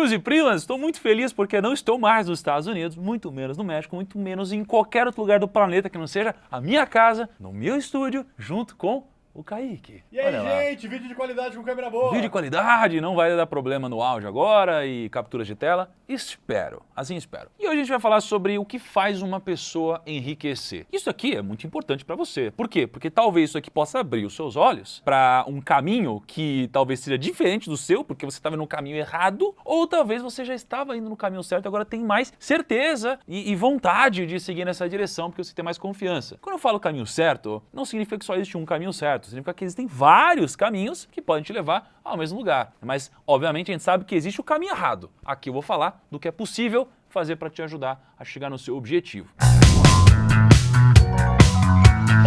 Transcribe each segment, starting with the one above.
Primos e primas, estou muito feliz porque não estou mais nos Estados Unidos, muito menos no México, muito menos em qualquer outro lugar do planeta que não seja a minha casa, no meu estúdio, junto com o Kaique. E aí, gente, vídeo de qualidade com câmera boa. Vídeo de qualidade, não vai dar problema no áudio agora e capturas de tela? Espero, assim espero. E hoje a gente vai falar sobre o que faz uma pessoa enriquecer. Isso aqui é muito importante para você. Por quê? Porque talvez isso aqui possa abrir os seus olhos para um caminho que talvez seja diferente do seu, porque você estava no caminho errado, ou talvez você já estava indo no caminho certo e agora tem mais certeza e vontade de seguir nessa direção, porque você tem mais confiança. Quando eu falo caminho certo, não significa que só existe um caminho certo. Significa que existem vários caminhos que podem te levar ao mesmo lugar. Mas, obviamente, a gente sabe que existe o caminho errado. Aqui eu vou falar do que é possível fazer para te ajudar a chegar no seu objetivo.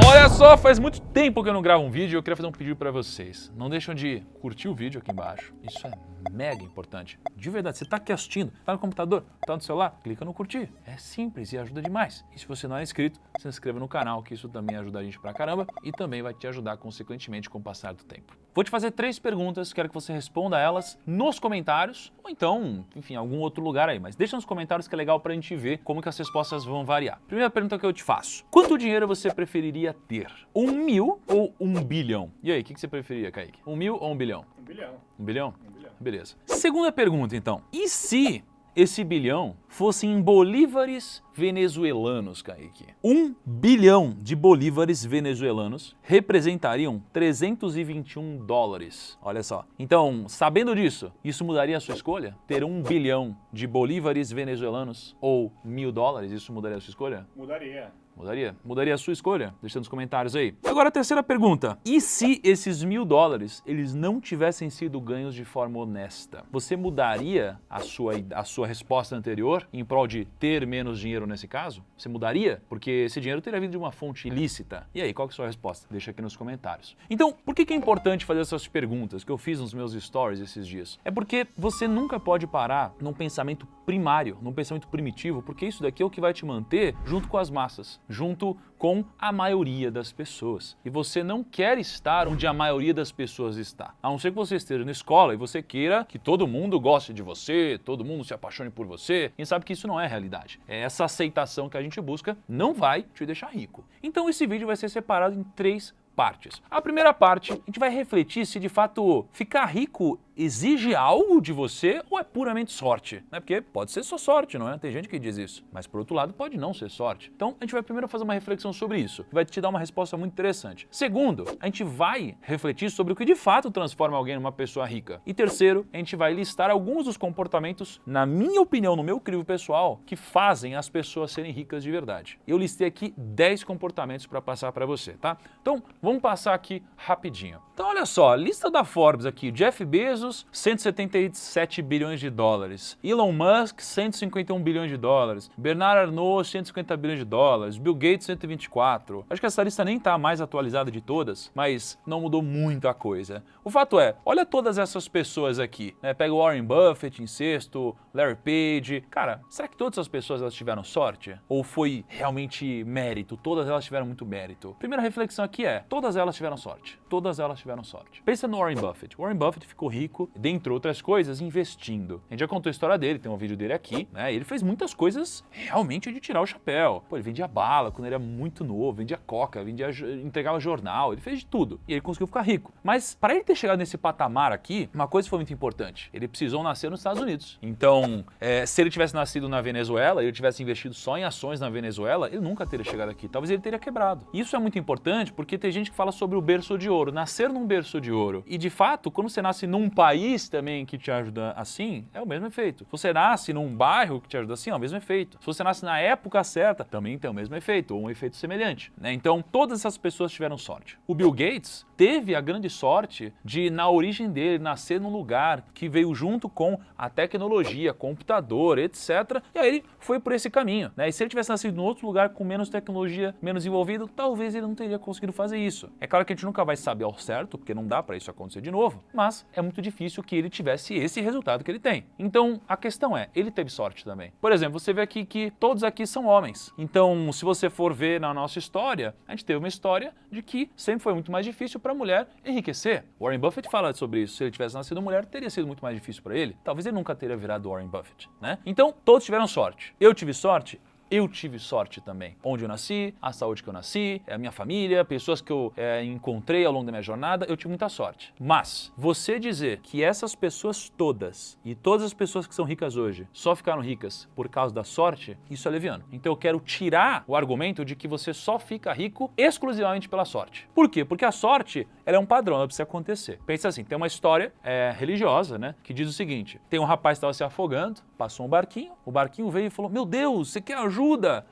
Olha só, faz muito tempo que eu não gravo um vídeo e eu queria fazer um pedido para vocês. Não deixam de curtir o vídeo aqui embaixo. Isso é mega importante. De verdade, você está aqui assistindo, está no computador, está no celular, clica no curtir. É simples e ajuda demais. E se você não é inscrito, se inscreva no canal, que isso também ajuda a gente pra caramba e também vai te ajudar consequentemente com o passar do tempo. Vou te fazer 3 perguntas, quero que você responda elas nos comentários ou então, enfim, algum outro lugar aí. Mas deixa nos comentários que é legal pra gente ver como que as respostas vão variar. Primeira pergunta que eu te faço. Quanto dinheiro você preferiria ter? 1 mil ou 1 bilhão? E aí, o que você preferiria, Kaique? 1 mil ou 1 bilhão? 1 bilhão. 1 bilhão? 1 bilhão. Beleza. Segunda pergunta, então. E se esse bilhão fosse em bolívares venezuelanos, Kaique? 1 bilhão de bolívares venezuelanos representariam 321 dólares. Olha só. Então, sabendo disso, isso mudaria a sua escolha? Ter 1 bilhão de bolívares venezuelanos ou 1.000 dólares, isso mudaria a sua escolha? Mudaria. Mudaria? Mudaria a sua escolha? Deixa nos comentários aí. Agora a terceira pergunta. E se esses 1.000 dólares, eles não tivessem sido ganhos de forma honesta? Você mudaria a sua resposta anterior em prol de ter menos dinheiro nesse caso? Você mudaria? Porque esse dinheiro teria vindo de uma fonte ilícita. E aí, qual que é a sua resposta? Deixa aqui nos comentários. Então, por que é importante fazer essas perguntas que eu fiz nos meus stories esses dias? É porque você nunca pode parar num pensamento primário, num pensamento primitivo, porque isso daqui é o que vai te manter junto com as massas, junto com a maioria das pessoas. E você não quer estar onde a maioria das pessoas está. A não ser que você esteja na escola e você queira que todo mundo goste de você, todo mundo se apaixone por você. E sabe que isso não é realidade. É essa aceitação que a gente busca não vai te deixar rico. Então esse vídeo vai ser separado em 3 partes. A primeira parte, a gente vai refletir se de fato ficar rico exige algo de você ou é puramente sorte, né? Porque pode ser só sorte, não é? Tem gente que diz isso. Mas por outro lado, pode não ser sorte. Então, a gente vai primeiro fazer uma reflexão sobre isso. Vai te dar uma resposta muito interessante. Segundo, a gente vai refletir sobre o que de fato transforma alguém numa pessoa rica. E terceiro, a gente vai listar alguns dos comportamentos, na minha opinião, no meu crivo pessoal, que fazem as pessoas serem ricas de verdade. Eu listei aqui 10 comportamentos para passar para você, tá? Então, vamos passar aqui rapidinho. Então, olha só, lista da Forbes aqui. Jeff Bezos, 177 bilhões de dólares. Elon Musk, 151 bilhões de dólares. Bernard Arnault, 150 bilhões de dólares. Bill Gates, 124. Acho que essa lista nem está mais atualizada de todas, mas não mudou muita coisa. O fato é, olha todas essas pessoas aqui, né? Pega o Warren Buffett em sexto, Larry Page. Cara, será que todas essas pessoas elas tiveram sorte? Ou foi realmente mérito? Todas elas tiveram muito mérito. Primeira reflexão aqui é, todas elas tiveram sorte. Todas elas tiveram sorte. Pensa no Warren Buffett. Warren Buffett ficou rico, dentre outras coisas, investindo. A gente já contou a história dele, tem um vídeo dele aqui, né? Ele fez muitas coisas realmente de tirar o chapéu. Pô, ele vendia bala quando ele era muito novo, vendia coca, entregava jornal, ele fez de tudo. E ele conseguiu ficar rico. Mas para ele ter chegado nesse patamar aqui, uma coisa foi muito importante. Ele precisou nascer nos Estados Unidos. Então, se ele tivesse nascido na Venezuela e ele tivesse investido só em ações na Venezuela, ele nunca teria chegado aqui. Talvez ele teria quebrado. Isso é muito importante porque tem gente que fala sobre o berço de ouro, nascer num berço de ouro. E de fato, quando você nasce num país também que te ajuda assim, é o mesmo efeito. Se você nasce num bairro que te ajuda assim, é o mesmo efeito. Se você nasce na época certa, também tem o mesmo efeito, ou um efeito semelhante, né? Então, todas essas pessoas tiveram sorte. O Bill Gates teve a grande sorte de, na origem dele, nascer num lugar que veio junto com a tecnologia, computador, etc. E aí ele foi por esse caminho, né? E se ele tivesse nascido em outro lugar com menos tecnologia, menos envolvido, talvez ele não teria conseguido fazer isso. É claro que a gente nunca vai saber ao certo, porque não dá para isso acontecer de novo, mas é muito difícil que ele tivesse esse resultado que ele tem. Então, a questão é, ele teve sorte também. Por exemplo, você vê aqui que todos aqui são homens. Então, se você for ver na nossa história, a gente teve uma história de que sempre foi muito mais difícil para para a mulher enriquecer. Warren Buffett fala sobre isso. Se ele tivesse nascido mulher, teria sido muito mais difícil para ele. Talvez ele nunca teria virado Warren Buffett, né? Então, todos tiveram sorte. Eu tive sorte? Eu tive sorte também. Onde eu nasci, a saúde que eu nasci, a minha família, pessoas que eu encontrei ao longo da minha jornada, eu tive muita sorte. Mas você dizer que essas pessoas todas e todas as pessoas que são ricas hoje só ficaram ricas por causa da sorte, isso é leviano. Então eu quero tirar o argumento de que você só fica rico exclusivamente pela sorte. Por quê? Porque a sorte, ela é um padrão, ela precisa acontecer. Pensa assim, tem uma história religiosa, né, que diz o seguinte: tem um rapaz que estava se afogando, passou um barquinho, o barquinho veio e falou: meu Deus, você quer ajuda?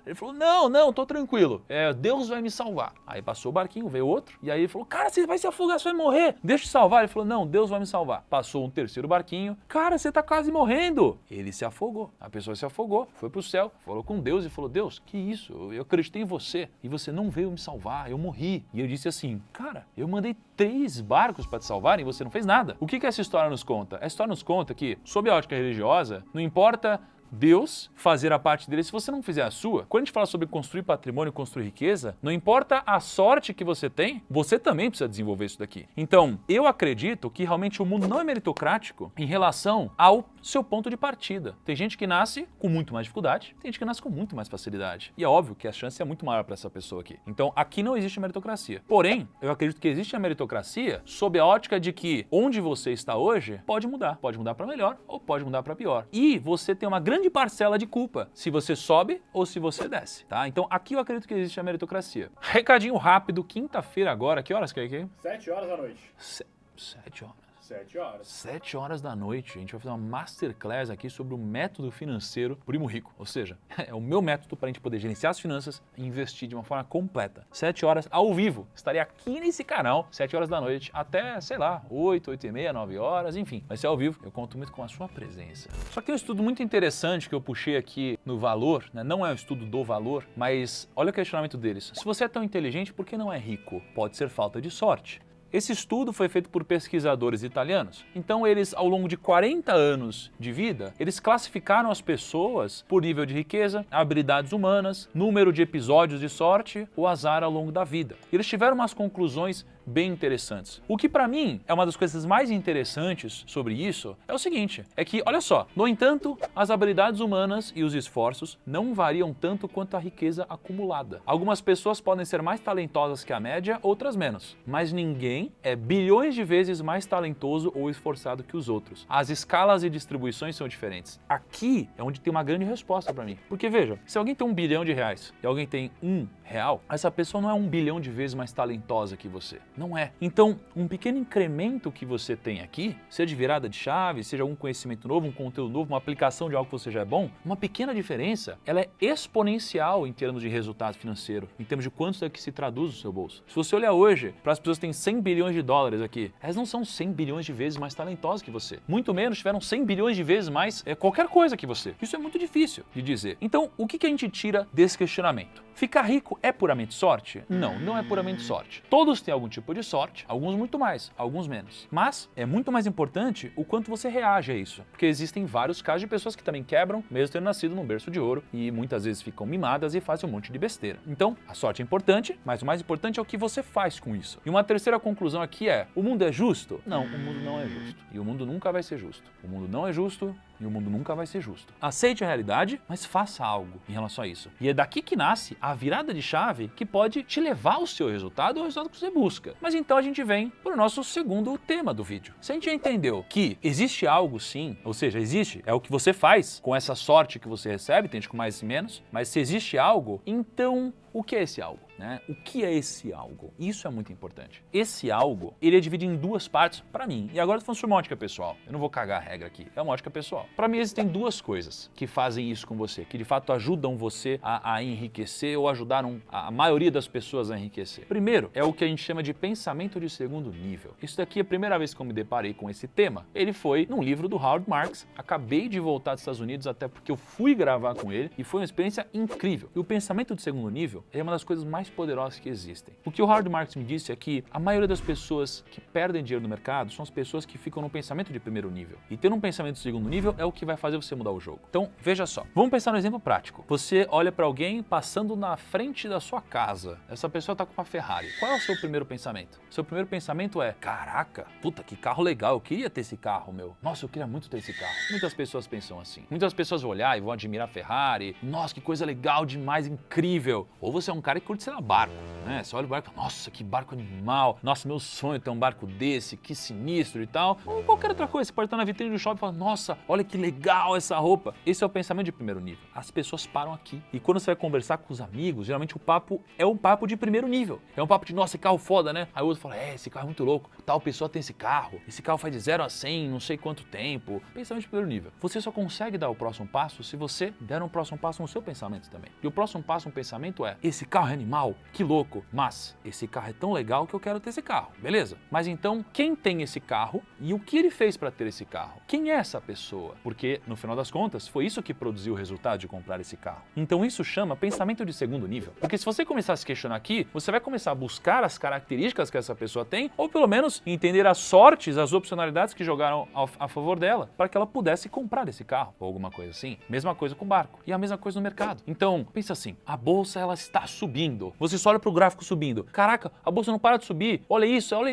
Ele falou: não, tô tranquilo, Deus vai me salvar. Aí passou o barquinho, veio outro, e aí ele falou: cara, você vai se afogar, você vai morrer, deixa eu te salvar. Ele falou: não, Deus vai me salvar. Passou um terceiro barquinho: cara, você tá quase morrendo. Ele se afogou, a pessoa se afogou, foi pro céu, falou com Deus e falou: Deus, que isso? Eu acreditei em você e você não veio me salvar, eu morri. E eu disse assim: cara, eu mandei 3 barcos para te salvar e você não fez nada. O que essa história nos conta? A história nos conta que, sob a ótica religiosa, não importa Deus fazer a parte dele se você não fizer a sua. Quando a gente fala sobre construir patrimônio, construir riqueza, não importa a sorte que você tem, você também precisa desenvolver isso daqui. Então, eu acredito que realmente o mundo não é meritocrático em relação ao seu ponto de partida. Tem gente que nasce com muito mais dificuldade, tem gente que nasce com muito mais facilidade. E é óbvio que a chance é muito maior para essa pessoa aqui. Então, aqui não existe meritocracia. Porém, eu acredito que existe a meritocracia sob a ótica de que onde você está hoje pode mudar para melhor ou pode mudar para pior. E você tem uma grande parcela de culpa se você sobe ou se você desce, tá? Então aqui eu acredito que existe a meritocracia. Recadinho rápido, quinta-feira agora, que horas que é aqui? 7 horas da noite. 7 horas. 7 horas. 7 horas da noite, a gente vai fazer uma masterclass aqui sobre o método financeiro Primo Rico. Ou seja, é o meu método para a gente poder gerenciar as finanças e investir de uma forma completa. 7 horas ao vivo. Estarei aqui nesse canal, 7 horas da noite, até, sei lá, 8, 8 e meia, 9 horas, enfim. Vai ser ao vivo, eu conto muito com a sua presença. Só que tem um estudo muito interessante que eu puxei aqui no valor, né? Não é um estudo do valor, mas olha o questionamento deles. Se você é tão inteligente, por que não é rico? Pode ser falta de sorte. Esse estudo foi feito por pesquisadores italianos. Então eles, ao longo de 40 anos de vida, eles classificaram as pessoas por nível de riqueza, habilidades humanas, número de episódios de sorte ou azar ao longo da vida. Eles tiveram umas conclusões bem interessantes. O que para mim é uma das coisas mais interessantes sobre isso é o seguinte, é que, olha só, no entanto, as habilidades humanas e os esforços não variam tanto quanto a riqueza acumulada. Algumas pessoas podem ser mais talentosas que a média, outras menos, mas ninguém é bilhões de vezes mais talentoso ou esforçado que os outros. As escalas e distribuições são diferentes. Aqui é onde tem uma grande resposta para mim. Porque veja, se alguém tem R$1 bilhão e alguém tem R$1, essa pessoa não é 1 bilhão de vezes mais talentosa que você. Não é. Então, um pequeno incremento que você tem aqui, seja de virada de chave, seja algum conhecimento novo, um conteúdo novo, uma aplicação de algo que você já é bom, uma pequena diferença, ela é exponencial em termos de resultado financeiro, em termos de quanto é que se traduz no seu bolso. Se você olhar hoje para as pessoas que têm 100 bilhões de dólares aqui, elas não são 100 bilhões de vezes mais talentosas que você. Muito menos tiveram 100 bilhões de vezes mais qualquer coisa que você. Isso é muito difícil de dizer. Então, o que a gente tira desse questionamento? Ficar rico é puramente sorte? Não, não é puramente sorte. Todos têm algum tipo de sorte, alguns muito mais, alguns menos. Mas é muito mais importante o quanto você reage a isso. Porque existem vários casos de pessoas que também quebram, mesmo tendo nascido num berço de ouro, e muitas vezes ficam mimadas e fazem um monte de besteira. Então, a sorte é importante, mas o mais importante é o que você faz com isso. E uma terceira conclusão aqui é, o mundo é justo? Não, o mundo não é justo. E o mundo nunca vai ser justo. O mundo não é justo e o mundo nunca vai ser justo. Aceite a realidade, mas faça algo em relação a isso. E é daqui que nasce a virada de chave que pode te levar ao seu resultado ou ao resultado que você busca. Mas então a gente vem para o nosso segundo tema do vídeo. Se a gente já entendeu que existe algo sim, ou seja, existe, é o que você faz com essa sorte que você recebe, tem gente com mais e menos, mas se existe algo, então o que é esse algo? Né? O que é esse algo? Isso é muito importante. Esse algo, ele é dividido em 2 partes para mim. E agora eu tô falando sobre uma ótica pessoal. Eu não vou cagar a regra aqui. É uma ótica pessoal. Para mim existem 2 coisas que fazem isso com você, que de fato ajudam você a enriquecer ou ajudaram a maioria das pessoas a enriquecer. Primeiro, é o que a gente chama de pensamento de segundo nível. Isso daqui é a primeira vez que eu me deparei com esse tema. Ele foi num livro do Howard Marks. Acabei de voltar dos Estados Unidos até porque eu fui gravar com ele e foi uma experiência incrível. E o pensamento de segundo nível é uma das coisas mais mais poderosas que existem. O que o Howard Marks me disse é que a maioria das pessoas que perdem dinheiro no mercado são as pessoas que ficam no pensamento de primeiro nível. E ter um pensamento de segundo nível é o que vai fazer você mudar o jogo. Então, veja só. Vamos pensar no exemplo prático. Você olha para alguém passando na frente da sua casa. Essa pessoa está com uma Ferrari. Qual é o seu primeiro pensamento? Seu primeiro pensamento é: caraca, puta, que carro legal, eu queria ter esse carro, meu. Nossa, eu queria muito ter esse carro. Muitas pessoas pensam assim. Muitas pessoas vão olhar e vão admirar a Ferrari. Nossa, que coisa legal demais, incrível. Ou você é um cara que curte, sei lá, barco, né? Você olha o barco e fala: nossa, que barco animal. Nossa, meu sonho é ter um barco desse, que sinistro e tal. Ou qualquer outra coisa. Você pode estar na vitrine do shopping e falar: nossa, olha que legal essa roupa. Esse é o pensamento de primeiro nível. As pessoas param aqui. E quando você vai conversar com os amigos, geralmente o papo é um papo de primeiro nível. É um papo de: nossa, esse carro foda, né? Aí o outro fala: esse carro é muito louco. Tal pessoa tem esse carro. Esse carro faz de 0 a 100 em não sei quanto tempo. Pensamento de primeiro nível. Você só consegue dar o próximo passo se você der um próximo passo no seu pensamento também. E o próximo passo no pensamento é: esse carro é animal, que louco, mas esse carro é tão legal que eu quero ter esse carro, beleza? Mas então, quem tem esse carro e o que ele fez para ter esse carro? Quem é essa pessoa? Porque, no final das contas, foi isso que produziu o resultado de comprar esse carro. Então isso chama pensamento de segundo nível. Porque se você começar a se questionar aqui, você vai começar a buscar as características que essa pessoa tem, ou pelo menos entender as sortes, as opcionalidades que jogaram a favor dela, para que ela pudesse comprar esse carro, ou alguma coisa assim. Mesma coisa com o barco. E a mesma coisa no mercado. Então, pensa assim, a bolsa ela está subindo. Você só olha para o gráfico subindo. Caraca, a bolsa não para de subir. Olha isso, ela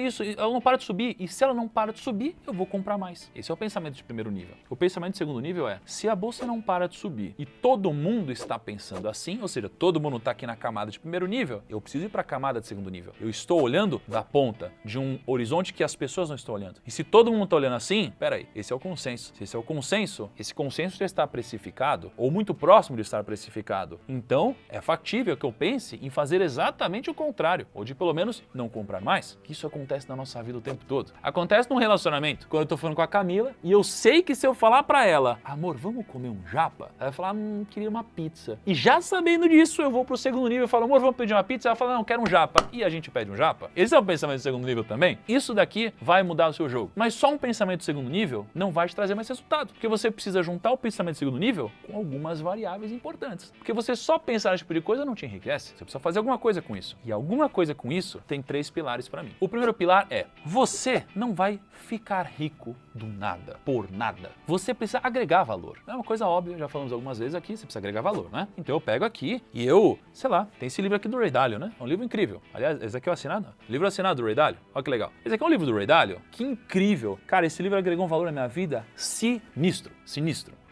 não para de subir. E se ela não para de subir, eu vou comprar mais. Esse é o pensamento de primeiro nível. O pensamento de segundo nível é: se a bolsa não para de subir e todo mundo está pensando assim, ou seja, todo mundo está aqui na camada de primeiro nível, eu preciso ir para a camada de segundo nível. Eu estou olhando da ponta de um horizonte que as pessoas não estão olhando. E se todo mundo está olhando assim, peraí, esse é o consenso. Se esse é o consenso, esse consenso já está precificado, ou muito próximo de estar precificado. Então, é factível que eu pense em fazer exatamente o contrário, ou de pelo menos não comprar mais. Isso acontece na nossa vida o tempo todo. Acontece num relacionamento. Quando eu tô falando com a Camila e eu sei que se eu falar pra ela: amor, vamos comer um japa? Ela vai falar: queria uma pizza. E já sabendo disso, eu vou pro segundo nível e falo: amor, vamos pedir uma pizza? Ela fala: não, quero um japa. E a gente pede um japa. Esse é o pensamento do segundo nível também. Isso daqui vai mudar o seu jogo. Mas só um pensamento de segundo nível não vai te trazer mais resultado. Porque você precisa juntar o pensamento de segundo nível com algumas variáveis importantes. Porque você só pensar nesse tipo de coisa não te enriquece. Você precisa fazer alguma coisa com isso. E alguma coisa com isso tem 3 pilares pra mim. O primeiro pilar é: você não vai ficar rico do nada, por nada. Você precisa agregar valor. É uma coisa óbvia, já falamos algumas vezes aqui, você precisa agregar valor, né? Então eu pego aqui e sei lá, tem esse livro aqui do Ray Dalio, né? É um livro incrível. Aliás, esse aqui é o assinado. Livro assinado do Ray Dalio. Olha que legal. Esse aqui é um livro do Ray Dalio. Que incrível. Cara, esse livro agregou um valor na minha vida sinistro.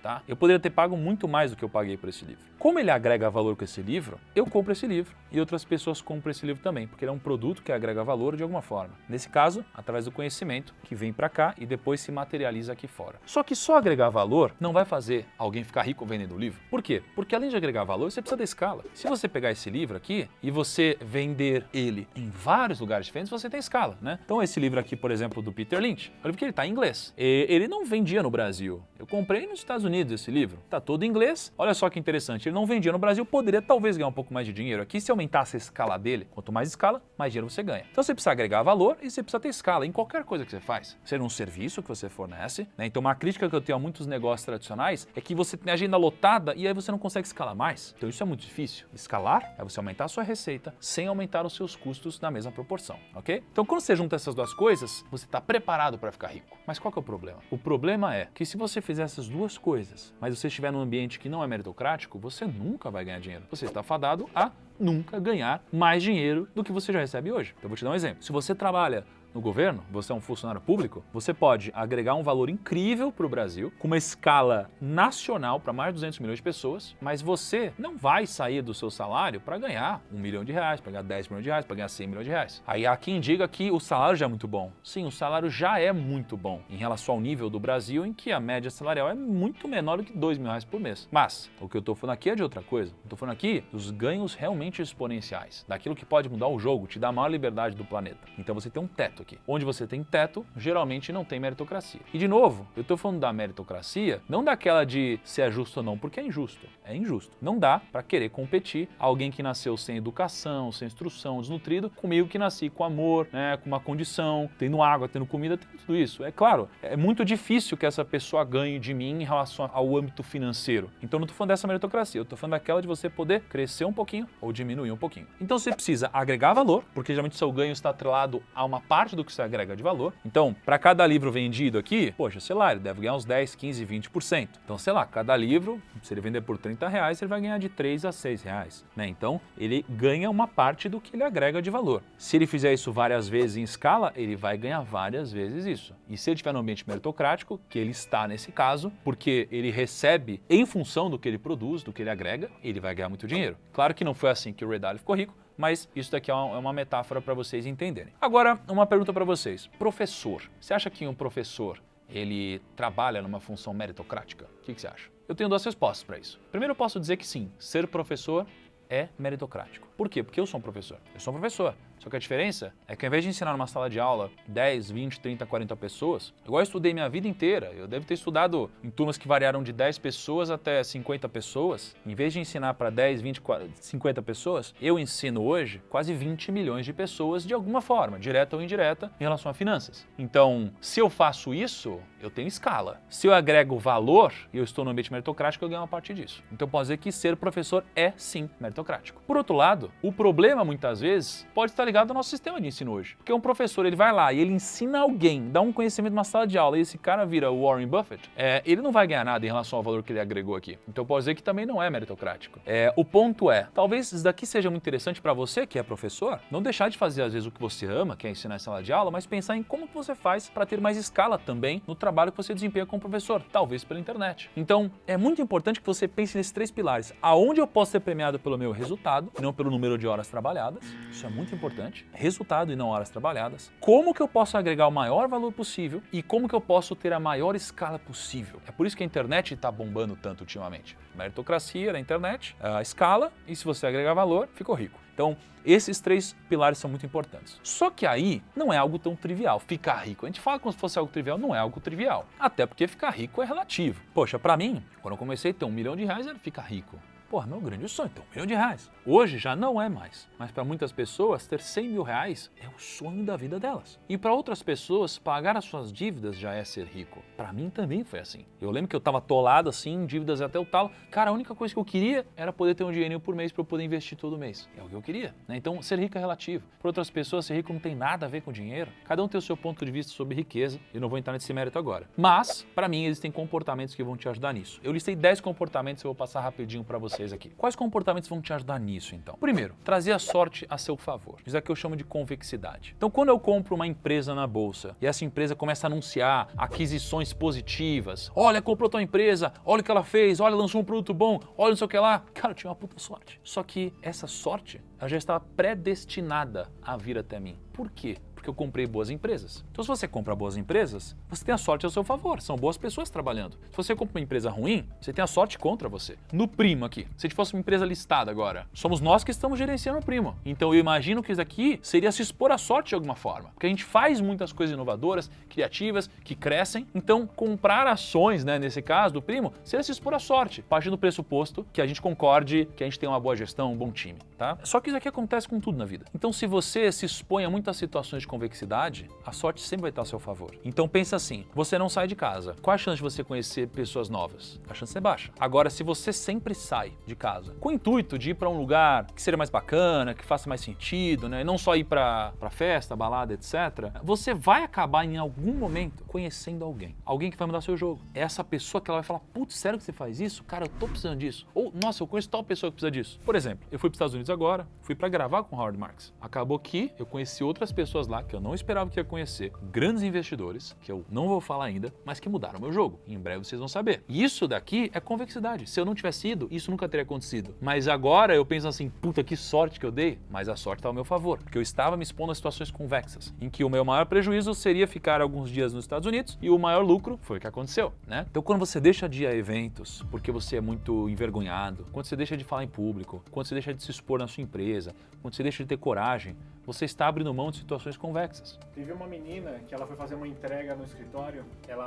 Tá? Eu poderia ter pago muito mais do que eu paguei por esse livro. Como ele agrega valor com esse livro, eu compro esse livro e outras pessoas compram esse livro também, porque ele é um produto que agrega valor de alguma forma. Nesse caso, através do conhecimento que vem para cá e depois se materializa aqui fora. Só que só agregar valor não vai fazer alguém ficar rico vendendo o livro. Por quê? Porque além de agregar valor, você precisa da escala. Se você pegar esse livro aqui e você vender ele em vários lugares diferentes, você tem escala, né? Então esse livro aqui, por exemplo, do Peter Lynch, olha porque ele está em inglês. Ele não vendia no Brasil. Eu comprei nos Estados Unidos esse livro. Tá todo em inglês. Olha só que interessante. Ele não vendia no Brasil, poderia talvez ganhar um pouco mais de dinheiro aqui se aumentasse a escala dele. Quanto mais escala, mais dinheiro você ganha. Então você precisa agregar valor e você precisa ter escala em qualquer coisa que você faz. Seja um serviço que você fornece, né? Então uma crítica que eu tenho a muitos negócios tradicionais é que você tem a agenda lotada e aí você não consegue escalar mais. Então isso é muito difícil. Escalar é você aumentar a sua receita sem aumentar os seus custos na mesma proporção, ok? Então quando você junta essas duas coisas, você está preparado para ficar rico. Mas qual que é o problema? O problema é que se você fizer essas duas coisas, mas você estiver num ambiente que não é meritocrático, você nunca vai ganhar dinheiro. Você está fadado a nunca ganhar mais dinheiro do que você já recebe hoje. Então eu vou te dar um exemplo. Se você trabalha no governo, você é um funcionário público, você pode agregar um valor incrível para o Brasil, com uma escala nacional para mais de 200 milhões de pessoas, mas você não vai sair do seu salário para ganhar R$1 milhão, para ganhar 10 milhões de reais, para ganhar 100 milhões de reais. Aí há quem diga que o salário já é muito bom. Sim, o salário já é muito bom em relação ao nível do Brasil, em que a média salarial é muito menor do que R$2 mil por mês. Mas o que eu estou falando aqui é de outra coisa. Eu estou falando aqui dos ganhos realmente exponenciais, daquilo que pode mudar o jogo, te dar a maior liberdade do planeta. Então você tem um teto aqui. Onde você tem teto, geralmente não tem meritocracia. E de novo, eu tô falando da meritocracia, não daquela de se é justo ou não, porque é injusto. É injusto. Não dá para querer competir alguém que nasceu sem educação, sem instrução, desnutrido, comigo que nasci com amor, né, com uma condição, tendo água, tendo comida, tendo tudo isso. É claro, é muito difícil que essa pessoa ganhe de mim em relação ao âmbito financeiro. Então não tô falando dessa meritocracia, eu tô falando daquela de você poder crescer um pouquinho ou diminuir um pouquinho. Então você precisa agregar valor, porque geralmente seu ganho está atrelado a uma parte do que você agrega de valor. Então, para cada livro vendido aqui, poxa, sei lá, ele deve ganhar uns 10, 15, 20%. Então, sei lá, cada livro, se ele vender por R$30, ele vai ganhar de R$3 a R$6, né? Então, ele ganha uma parte do que ele agrega de valor. Se ele fizer isso várias vezes em escala, ele vai ganhar várias vezes isso. E se ele estiver no ambiente meritocrático, que ele está nesse caso, porque ele recebe em função do que ele produz, do que ele agrega, ele vai ganhar muito dinheiro. Claro que não foi assim que o Ray Dalio ficou rico, mas isso daqui é uma metáfora para vocês entenderem. Agora, uma pergunta para vocês. Professor, você acha que um professor, ele trabalha numa função meritocrática? O que você acha? Eu tenho duas respostas para isso. Primeiro, eu posso dizer que sim, ser professor é meritocrático. Por quê? Porque eu sou um professor. Eu sou um professor. Só que a diferença é que ao invés de ensinar numa sala de aula 10, 20, 30, 40 pessoas, igual eu estudei minha vida inteira, eu devo ter estudado em turmas que variaram de 10 pessoas até 50 pessoas, em vez de ensinar para 10, 20, 50 pessoas, eu ensino hoje quase 20 milhões de pessoas de alguma forma, direta ou indireta, em relação a finanças. Então, se eu faço isso, eu tenho escala. Se eu agrego valor e eu estou no ambiente meritocrático, eu ganho uma parte disso. Então, eu posso dizer que ser professor é sim meritocrático. Por outro lado, o problema muitas vezes pode estar ligado ao nosso sistema de ensino hoje. Porque um professor, ele vai lá e ele ensina alguém, dá um conhecimento numa sala de aula e esse cara vira o Warren Buffett, ele não vai ganhar nada em relação ao valor que ele agregou aqui. Então, eu posso dizer que também não é meritocrático. O ponto é, talvez isso daqui seja muito interessante para você que é professor, não deixar de fazer às vezes o que você ama, que é ensinar em sala de aula, mas pensar em como que você faz para ter mais escala também no trabalho que você desempenha como professor, talvez pela internet. Então, é muito importante que você pense nesses três pilares. Aonde eu posso ser premiado pelo meu resultado, e não pelo número de horas trabalhadas, isso é muito importante. Resultado e não horas trabalhadas. Como que eu posso agregar o maior valor possível e como que eu posso ter a maior escala possível. É por isso que a internet está bombando tanto ultimamente. Meritocracia na internet, a escala, e se você agregar valor, ficou rico. Então, esses três pilares são muito importantes. Só que aí não é algo tão trivial, ficar rico. A gente fala como se fosse algo trivial, não é algo trivial. Até porque ficar rico é relativo. Poxa, para mim, quando eu comecei a ter R$1 milhão, era ficar rico. Porra, meu grande sonho, ter R$1 milhão. Hoje já não é mais, mas para muitas pessoas ter R$100 mil é o sonho da vida delas. E para outras pessoas, pagar as suas dívidas já é ser rico. Para mim também foi assim. Eu lembro que eu estava atolado assim, em dívidas até o talo. Cara, a única coisa que eu queria era poder ter um dinheirinho por mês para eu poder investir todo mês. É o que eu queria, né? Então, ser rico é relativo. Para outras pessoas, ser rico não tem nada a ver com dinheiro. Cada um tem o seu ponto de vista sobre riqueza. Eu não vou entrar nesse mérito agora. Mas, para mim, existem comportamentos que vão te ajudar nisso. Eu listei 10 comportamentos que eu vou passar rapidinho para vocês aqui. Quais comportamentos vão te ajudar nisso, então? Primeiro, trazer a sorte a seu favor. Isso aqui eu chamo de convexidade. Então, quando eu compro uma empresa na bolsa e essa empresa começa a anunciar aquisições positivas, olha, comprou tua empresa, olha o que ela fez, olha, lançou um produto bom, olha não sei o que lá. Cara, eu tinha uma puta sorte. Só que essa sorte, ela já estava predestinada a vir até mim. Por quê? Porque eu comprei boas empresas. Então, se você compra boas empresas, você tem a sorte a seu favor. São boas pessoas trabalhando. Se você compra uma empresa ruim, você tem a sorte contra você. No Primo aqui, se a gente fosse uma empresa listada agora, somos nós que estamos gerenciando o Primo. Então, eu imagino que isso aqui seria se expor à sorte de alguma forma. Porque a gente faz muitas coisas inovadoras, criativas, que crescem. Então, comprar ações, né, nesse caso do Primo, seria se expor à sorte. Partindo do pressuposto que a gente concorde, que a gente tem uma boa gestão, um bom time, tá? Só que isso aqui acontece com tudo na vida. Então, se você se expõe a muitas situações de convexidade, a sorte sempre vai estar a seu favor. Então pensa assim, você não sai de casa. Qual a chance de você conhecer pessoas novas? A chance é baixa. Agora, se você sempre sai de casa com o intuito de ir para um lugar que seja mais bacana, que faça mais sentido, né? Não só ir para festa, balada, etc., você vai acabar em algum momento conhecendo alguém. Alguém que vai mudar seu jogo. É essa pessoa que ela vai falar, putz, sério que você faz isso? Cara, eu tô precisando disso. Ou, nossa, eu conheço tal pessoa que precisa disso. Por exemplo, eu fui para os Estados Unidos agora, fui para gravar com Howard Marks. Acabou que eu conheci outras pessoas lá que eu não esperava que ia conhecer, grandes investidores, que eu não vou falar ainda, mas que mudaram o meu jogo. Em breve vocês vão saber. E isso daqui é convexidade. Se eu não tivesse ido, isso nunca teria acontecido. Mas agora eu penso assim, puta, que sorte que eu dei. Mas a sorte está ao meu favor, porque eu estava me expondo a situações convexas, em que o meu maior prejuízo seria ficar alguns dias nos Estados Unidos e o maior lucro foi o que aconteceu, né? Então, quando você deixa de ir a eventos porque você é muito envergonhado, quando você deixa de falar em público, quando você deixa de se expor na sua empresa, quando você deixa de ter coragem você está abrindo mão de situações convexas. Teve uma menina que ela foi fazer uma entrega no escritório,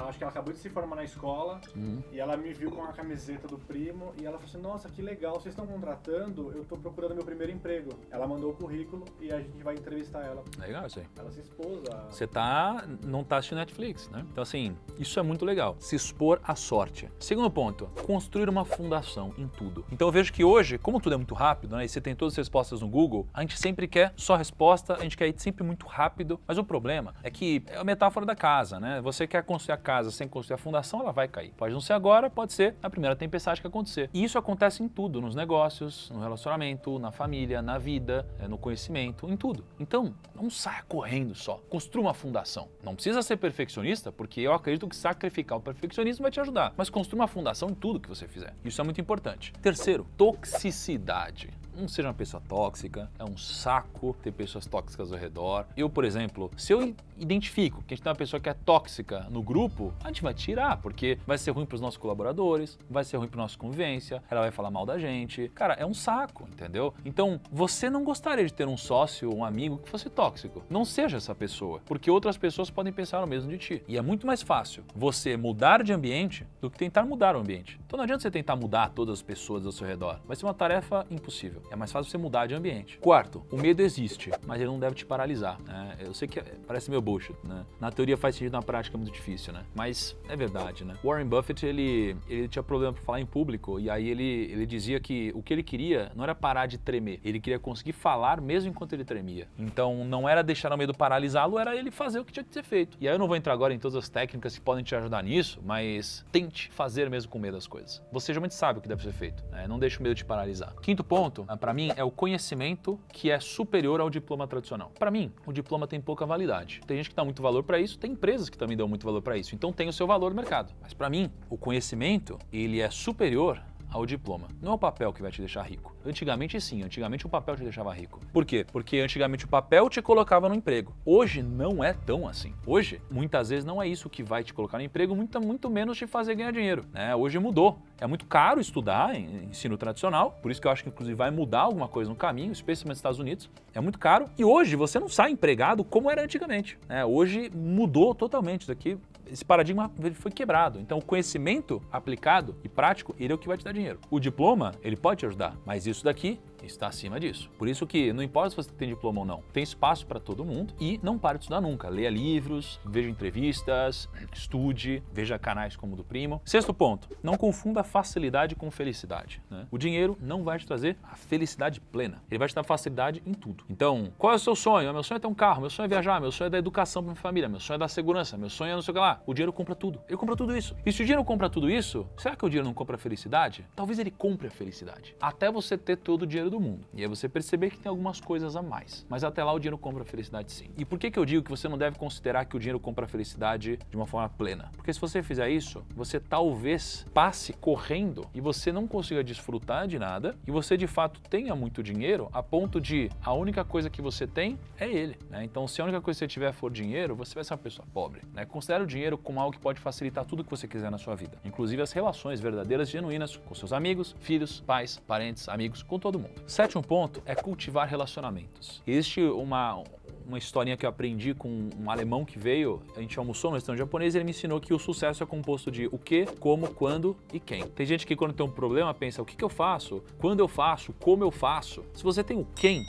acho que ela acabou de se formar na escola, e ela me viu com a camiseta do primo, e ela falou assim, nossa, que legal, vocês estão contratando, eu tô procurando meu primeiro emprego. Ela mandou o currículo e a gente vai entrevistar ela. Legal isso aí. Ela se expôs a... Você não tá assistindo Netflix, né? Então assim, isso é muito legal. Se expor à sorte. Segundo ponto, construir uma fundação em tudo. Então eu vejo que hoje, como tudo é muito rápido, né? E você tem todas as respostas no Google, a gente sempre quer só resposta, a gente quer ir sempre muito rápido, mas o problema é que é a metáfora da casa, né? Você quer construir a casa sem construir a fundação, ela vai cair. Pode não ser agora, pode ser a primeira tempestade que acontecer. E isso acontece em tudo, nos negócios, no relacionamento, na família, na vida, no conhecimento, em tudo. Então, não saia correndo só. Construa uma fundação. Não precisa ser perfeccionista, porque eu acredito que sacrificar o perfeccionismo vai te ajudar. Mas construa uma fundação em tudo que você fizer. Isso é muito importante. Terceiro, toxicidade. Não seja uma pessoa tóxica, é um saco ter pessoas tóxicas ao redor. Eu, por exemplo, se eu identifico que a gente tem uma pessoa que é tóxica no grupo, a gente vai tirar, porque vai ser ruim para os nossos colaboradores, vai ser ruim para nossa convivência, ela vai falar mal da gente. Cara, é um saco, entendeu? Então, você não gostaria de ter um sócio, um amigo que fosse tóxico. Não seja essa pessoa, porque outras pessoas podem pensar o mesmo de ti. E é muito mais fácil você mudar de ambiente do que tentar mudar o ambiente. Então não adianta você tentar mudar todas as pessoas ao seu redor. Vai ser uma tarefa impossível. É mais fácil você mudar de ambiente. Quarto, o medo existe, mas ele não deve te paralisar, né? Eu sei que parece meio bullshit, né? Na teoria faz sentido, na prática é muito difícil, né? Mas é verdade, né? Warren Buffett, ele tinha problema para falar em público, e aí ele dizia que o que ele queria não era parar de tremer, ele queria conseguir falar mesmo enquanto ele tremia. Então não era deixar o medo paralisá-lo, era ele fazer o que tinha que ser feito. E aí eu não vou entrar agora em todas as técnicas que podem te ajudar nisso, mas tente fazer mesmo com medo das coisas. Você geralmente sabe o que deve ser feito, né? Não deixe o medo te paralisar. Quinto ponto, para mim, é o conhecimento que é superior ao diploma tradicional. Para mim, o diploma tem pouca validade. Tem gente que dá muito valor para isso, tem empresas que também dão muito valor para isso. Então tem o seu valor no mercado. Mas para mim, o conhecimento, ele é superior ao diploma. Não é o papel que vai te deixar rico. Antigamente sim, antigamente o papel te deixava rico. Por quê? Porque antigamente o papel te colocava no emprego. Hoje não é tão assim. Hoje, muitas vezes não é isso que vai te colocar no emprego, muito menos te fazer ganhar dinheiro, né? Hoje mudou. É muito caro estudar em ensino tradicional, por isso que eu acho que inclusive vai mudar alguma coisa no caminho, especialmente nos Estados Unidos. É muito caro. E hoje você não sai empregado como era antigamente, né? Hoje mudou totalmente isso daqui. Esse paradigma foi quebrado. Então, o conhecimento aplicado e prático, ele é o que vai te dar dinheiro. O diploma, ele pode te ajudar, mas isso daqui está acima disso. Por isso que não importa se você tem diploma ou não, tem espaço para todo mundo e não pare de estudar nunca. Leia livros, veja entrevistas, estude, veja canais como o do Primo. Sexto ponto, não confunda facilidade com felicidade, né? O dinheiro não vai te trazer a felicidade plena. Ele vai te dar facilidade em tudo. Então, qual é o seu sonho? Meu sonho é ter um carro, meu sonho é viajar, meu sonho é dar educação para minha família, meu sonho é dar segurança, meu sonho é não sei o que lá. O dinheiro compra tudo. Ele compra tudo isso. E se o dinheiro compra tudo isso, será que o dinheiro não compra a felicidade? Talvez ele compre a felicidade. Até você ter todo o dinheiro do mundo. E aí você perceber que tem algumas coisas a mais. Mas até lá o dinheiro compra a felicidade sim. E por que eu digo que você não deve considerar que o dinheiro compra a felicidade de uma forma plena? Porque se você fizer isso, você talvez passe correndo e você não consiga desfrutar de nada e você de fato tenha muito dinheiro a ponto de a única coisa que você tem é ele, né? Então se a única coisa que você tiver for dinheiro, você vai ser uma pessoa pobre, né? Considere o dinheiro como algo que pode facilitar tudo que você quiser na sua vida, inclusive as relações verdadeiras e genuínas com seus amigos, filhos, pais, parentes, amigos, com todo mundo. Sétimo ponto é cultivar relacionamentos. Existe uma historinha que eu aprendi com um alemão que veio, a gente almoçou no restaurante japonês e ele me ensinou que o sucesso é composto de o que, como, quando e quem. Tem gente que quando tem um problema pensa o que eu faço, quando eu faço, como eu faço. Se você tem o quem,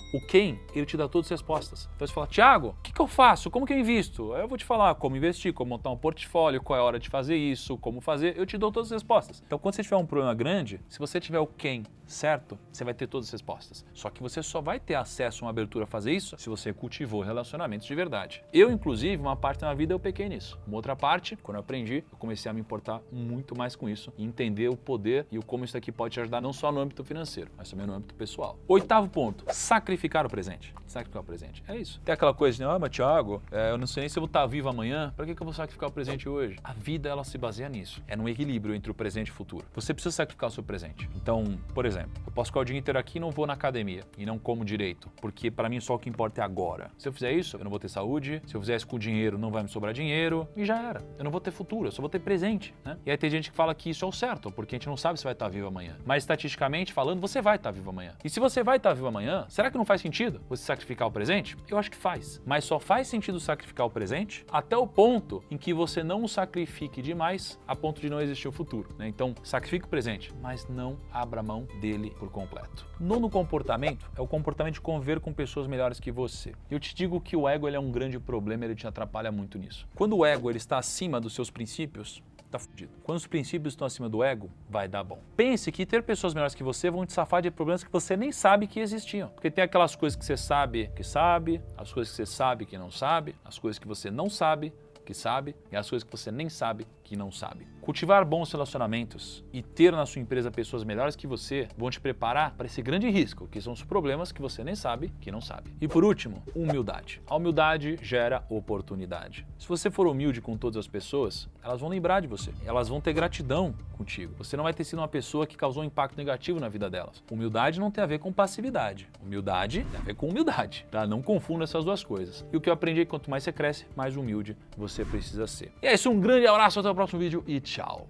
ele te dá todas as respostas. Então você fala, Thiago, o que eu faço, como que eu invisto? Aí eu vou te falar como investir, como montar um portfólio, qual é a hora de fazer isso, como fazer, eu te dou todas as respostas. Então quando você tiver um problema grande, se você tiver o quem certo, você vai ter todas as respostas. Só que você só vai ter acesso a uma abertura a fazer isso se você cultivou relacionamentos de verdade. Eu, inclusive, uma parte da minha vida eu pequei nisso. Uma outra parte, quando eu aprendi, eu comecei a me importar muito mais com isso e entender o poder e o como isso aqui pode te ajudar não só no âmbito financeiro, mas também no âmbito pessoal. Oitavo ponto, sacrificar o presente. Sacrificar o presente. É isso. Tem aquela coisa de, mas Thiago, eu não sei nem se eu vou estar vivo amanhã, para que eu vou sacrificar o presente hoje? A vida, ela se baseia nisso. É num equilíbrio entre o presente e o futuro. Você precisa sacrificar o seu presente. Então, por exemplo, eu posso ficar o dia inteiro aqui e não vou na academia e não como direito, porque para mim só o que importa é agora. Se eu fizer isso, eu não vou ter saúde. Se eu fizer isso com dinheiro, não vai me sobrar dinheiro. E já era. Eu não vou ter futuro, eu só vou ter presente, né? E aí tem gente que fala que isso é o certo, porque a gente não sabe se vai estar vivo amanhã. Mas estatisticamente falando, você vai estar vivo amanhã. E se você vai estar vivo amanhã, será que não faz sentido você sacrificar o presente? Eu acho que faz. Mas só faz sentido sacrificar o presente até o ponto em que você não o sacrifique demais a ponto de não existir o futuro, né? Então, sacrifique o presente, mas não abra mão dele por completo. Nono comportamento é o comportamento de conviver com pessoas melhores que você. Eu te digo que o ego ele é um grande problema, ele te atrapalha muito nisso. Quando o ego ele está acima dos seus princípios, tá fudido. Quando os princípios estão acima do ego, vai dar bom. Pense que ter pessoas melhores que você vão te safar de problemas que você nem sabe que existiam. Porque tem aquelas coisas que você sabe, as coisas que você sabe que não sabe, as coisas que você não sabe que sabe e as coisas que você nem sabe que não sabe. Cultivar bons relacionamentos e ter na sua empresa pessoas melhores que você vão te preparar para esse grande risco, que são os problemas que você nem sabe que não sabe. E por último, humildade. A humildade gera oportunidade. Se você for humilde com todas as pessoas, elas vão lembrar de você. Elas vão ter gratidão contigo. Você não vai ter sido uma pessoa que causou um impacto negativo na vida delas. Humildade não tem a ver com passividade. Humildade tem a ver com humildade, tá? Não confunda essas duas coisas. E o que eu aprendi é que quanto mais você cresce, mais humilde você precisa ser. E é isso, um grande abraço, até o próximo vídeo e tchau!